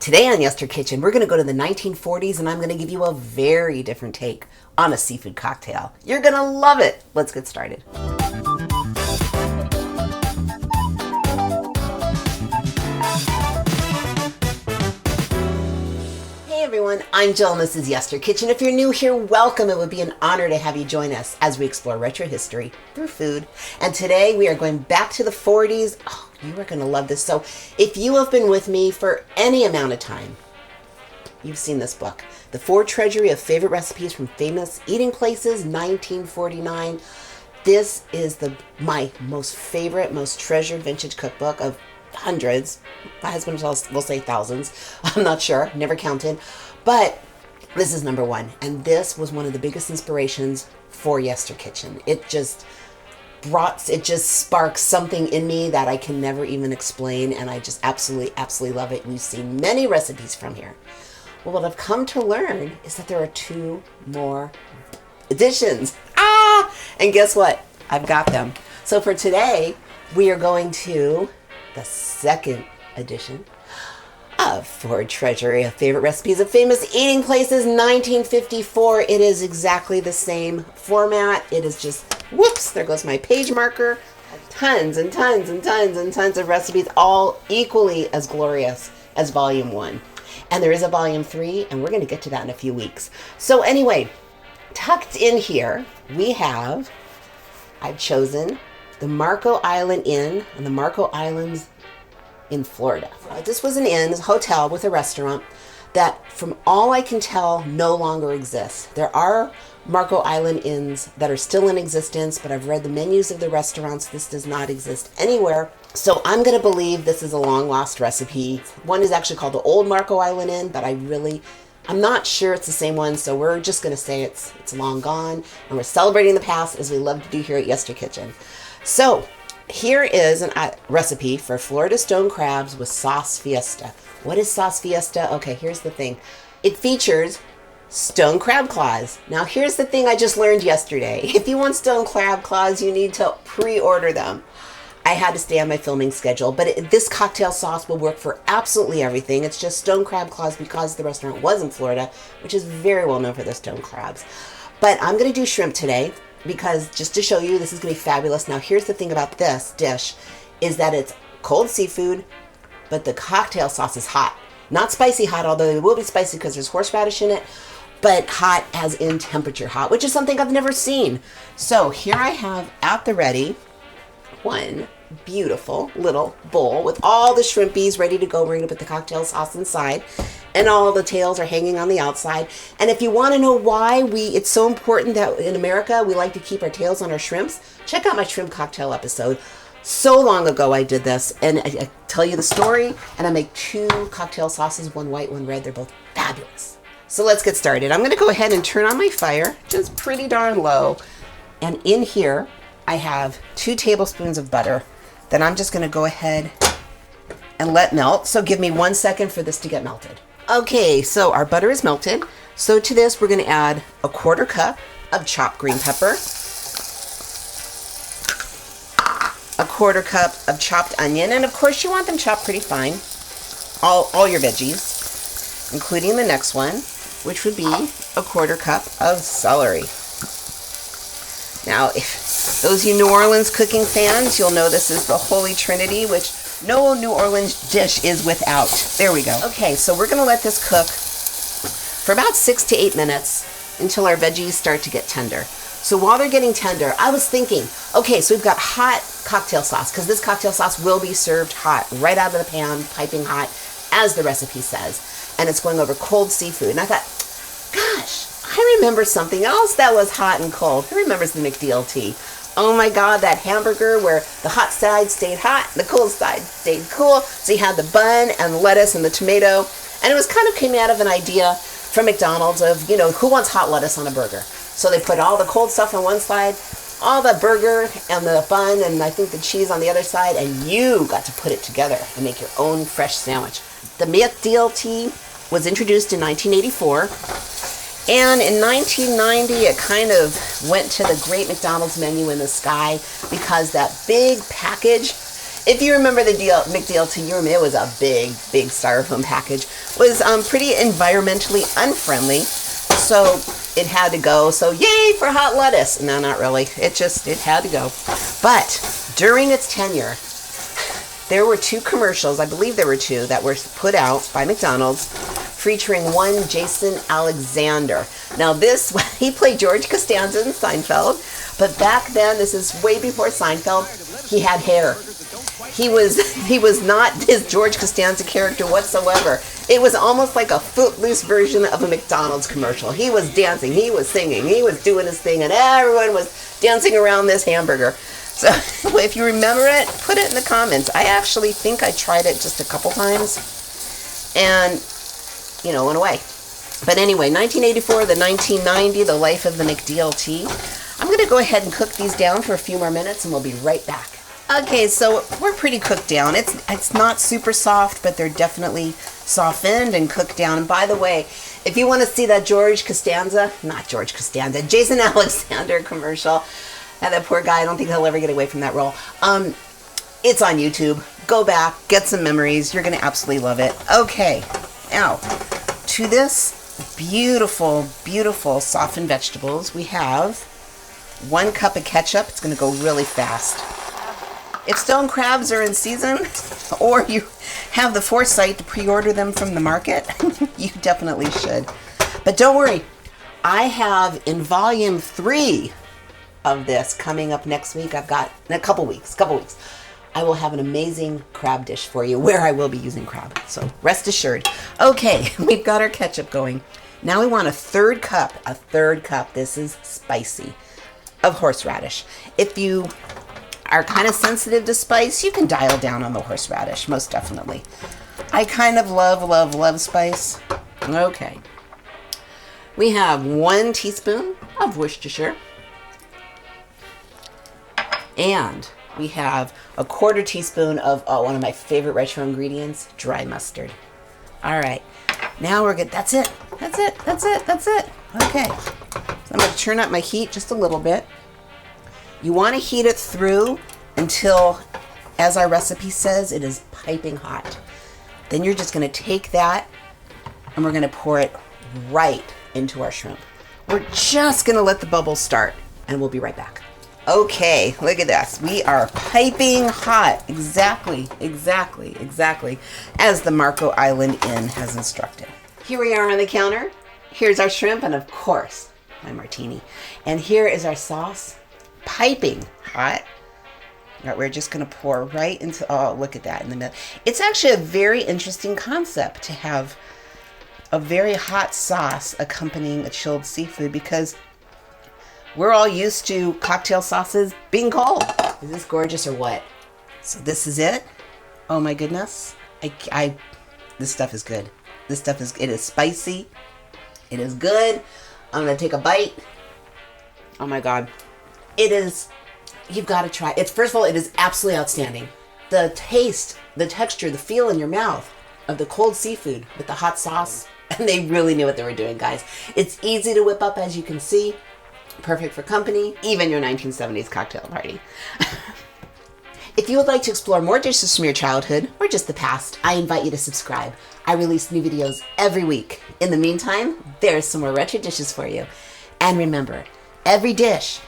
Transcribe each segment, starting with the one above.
Today on Yester Kitchen, we're going to go to the 1940s and I'm going to give you a very different take on a seafood cocktail. You're going to love it. Let's get started. Hey everyone, I'm Jill and this is Yester Kitchen. If you're new here, welcome. It would be an honor to have you join us as we explore retro history through food. And today we are going back to the 40s. Oh, you are going to love this. So if you have been with me for any amount of time, you've seen this book, The Ford Treasury of Favorite Recipes from Famous Eating Places, 1949. This is my most favorite, most treasured vintage cookbook of hundreds. My husband will say thousands. I'm not sure, never counted. But this is number one. And this was one of the biggest inspirations for Yester Kitchen. It just sparks something in me that I can never even explain. And I just absolutely love it. We've seen many recipes from here. Well, what I've come to learn is that there are two more editions. And guess what? I've got them. So for today, we are going to the second edition of Ford Treasury of Favorite Recipes of Famous Eating Places, 1954. It is exactly the same format. It is just, whoops, there goes my page marker. Tons and tons and tons and tons of recipes, all equally as glorious as Volume 1. And there is a Volume 3, and we're going to get to that in a few weeks. So anyway, tucked in here, I've chosen the Marco Island Inn on the Marco Islands in Florida. This was an inn, a hotel with a restaurant that, from all I can tell, no longer exists. There are Marco Island inns that are still in existence, but I've read the menus of the restaurants. This does not exist anywhere. So I'm going to believe this is a long lost recipe. One is actually called the Old Marco Island Inn, but I'm not sure it's the same one, so we're just going to say it's long gone, and we're celebrating the past as we love to do here at Yester Kitchen. So here is a recipe for Florida stone crabs with sauce Fiesta. What is sauce Fiesta? Okay, here's the thing. It features stone crab claws. Now here's the thing I just learned yesterday. If you want stone crab claws, you need to pre-order them. I had to stay on my filming schedule, but this cocktail sauce will work for absolutely everything. It's just stone crab claws because the restaurant was in Florida, which is very well known for their stone crabs. But I'm going to do shrimp today, because just to show you, this is going to be fabulous. Now, here's the thing about this dish, is that it's cold seafood, but the cocktail sauce is hot. Not spicy hot, although it will be spicy because there's horseradish in it, but hot as in temperature hot, which is something I've never seen. So here I have at the ready one beautiful little bowl with all the shrimpies ready to go. We're going to put the cocktail sauce inside, and all the tails are hanging on the outside. And if you want to know why it's so important that in America we like to keep our tails on our shrimps, check out my shrimp cocktail episode. So long ago I did this, and I tell you the story, and I make two cocktail sauces, one white, one red. They're both fabulous. So let's get started. I'm going to go ahead and turn on my fire, just pretty darn low. And in here I have 2 tablespoons of butter that I'm just going to go ahead and let melt. So give me 1 second for this to get melted. Okay, so our butter is melted. So to this, we're going to add a 1/4 cup of chopped green pepper, a 1/4 cup of chopped onion, and of course you want them chopped pretty fine. All your veggies, including the next one, which would be a 1/4 cup of celery. Now, if those you New Orleans cooking fans, you'll know this is the Holy Trinity, which no New Orleans dish is without. There we go. Okay, so we're going to let this cook for about 6 to 8 minutes until our veggies start to get tender. So while they're getting tender, I was thinking, okay, so we've got hot cocktail sauce, because this cocktail sauce will be served hot, right out of the pan, piping hot, as the recipe says. And it's going over cold seafood. And I thought, gosh, I remember something else that was hot and cold. Who remembers the McDLT? Oh my God, that hamburger where the hot side stayed hot, the cold side stayed cool. So you had the bun and the lettuce and the tomato. And it was kind of came out of an idea from McDonald's of, who wants hot lettuce on a burger? So they put all the cold stuff on one side, all the burger and the bun and I think the cheese on the other side, and you got to put it together and make your own fresh sandwich. The McDLT was introduced in 1984. And in 1990, it kind of went to the great McDonald's menu in the sky because that big package If you remember the McDLT, you remember it was a big styrofoam package. It was pretty environmentally unfriendly, so it had to go. So yay for hot lettuce. No, not really. It had to go. But during its tenure, there were 2 commercials, I believe there were 2, that were put out by McDonald's featuring one Jason Alexander. Now this, he played George Costanza in Seinfeld, but back then, this is way before Seinfeld, he had hair. He was not his George Costanza character whatsoever. It was almost like a footloose version of a McDonald's commercial. He was dancing, he was singing, he was doing his thing, and everyone was dancing around this hamburger. So if you remember it, put it in the comments. I actually think I tried it just a couple times and, you know, went away. But anyway, 1984 to 1990, the life of the McDLT. I'm going to go ahead and cook these down for a few more minutes and we'll be right back. Okay, so we're pretty cooked down. It's not super soft, but they're definitely softened and cooked down. And by the way, if you want to see that Jason Alexander commercial, and that poor guy, I don't think he'll ever get away from that role. It's on YouTube. Go back, get some memories. You're going to absolutely love it. Okay, now to this beautiful, beautiful softened vegetables, we have 1 cup of ketchup. It's going to go really fast. If stone crabs are in season, or you have the foresight to pre-order them from the market, you definitely should. But don't worry, I have in volume 3 of this coming up next week. I've got in a couple weeks. I will have an amazing crab dish for you where I will be using crab. So rest assured. Okay, we've got our ketchup going. Now we want a third cup. This is spicy, of horseradish. If you are kind of sensitive to spice, you can dial down on the horseradish, most definitely. I kind of love spice. Okay. We have 1 teaspoon of Worcestershire. And we have a 1/4 teaspoon of one of my favorite retro ingredients, dry mustard. All right. Now we're good. That's it. Okay. So I'm going to turn up my heat just a little bit. You want to heat it through until, as our recipe says, it is piping hot. Then you're just going to take that and we're going to pour it right into our shrimp. We're just going to let the bubbles start and we'll be right back. Okay, look at this. We are piping hot. Exactly as the Marco Island Inn has instructed. Here we are on the counter. Here's our shrimp and of course my martini. And here is our sauce, piping hot. Right, we're just going to pour right into, oh, look at that in the middle. It's actually a very interesting concept to have a very hot sauce accompanying a chilled seafood because we're all used to cocktail sauces being cold. Is this gorgeous or what? So this is it. Oh my goodness. This stuff is good. It is spicy. It is good. I'm going to take a bite. Oh my God. You've got to try it. First of all, it is absolutely outstanding. The taste, the texture, the feel in your mouth of the cold seafood with the hot sauce. And they really knew what they were doing, guys. It's easy to whip up, as you can see. Perfect for company, even your 1970s cocktail party. If you would like to explore more dishes from your childhood or just the past, I invite you to subscribe. I release new videos every week. In the meantime, there's some more retro dishes for you. And remember, every dish,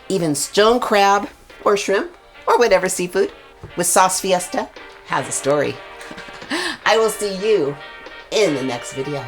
even stone crab or shrimp or whatever seafood with sauce Fiesta, has a story. I will see you in the next video.